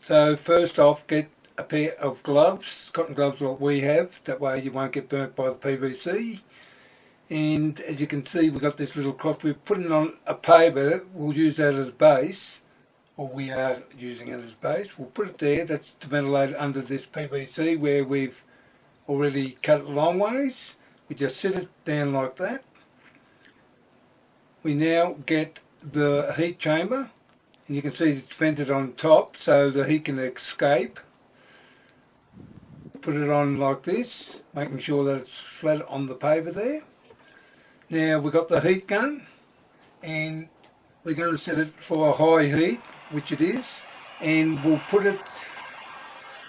So first off, get a pair of gloves, cotton gloves like we have, that way you won't get burnt by the PVC. And as you can see, we've got this little cross. We're putting on a paver. We'll use that as a base, or we are using it as base. We'll put it there. That's to ventilate under this PVC where we've already cut it long ways. We just sit it down like that. We now get the heat chamber, and you can see it's vented on top so the heat can escape. Put it on like this, making sure that it's flat on the paver there. Now we've got the heat gun, and we're going to set it for a high heat, which it is, and we'll put it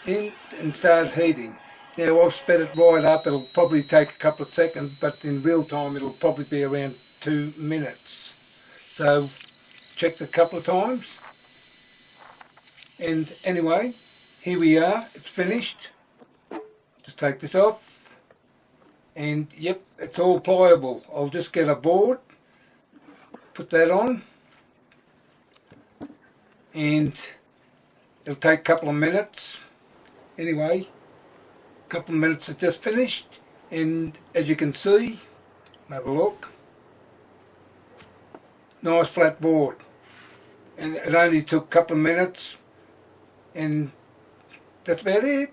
in and start heating. Now I've sped it right up. It'll probably take a couple of seconds, but in real time it'll probably be around 2 minutes. So checked a couple of times, and anyway, here we are, it's finished. Just take this off, and yep, it's all pliable. I'll just get a board, put that on, and it'll take a couple of minutes. Anyway, a couple of minutes, it's just finished, and as you can see, have a look, nice flat board, and it only took a couple of minutes, and that's about it.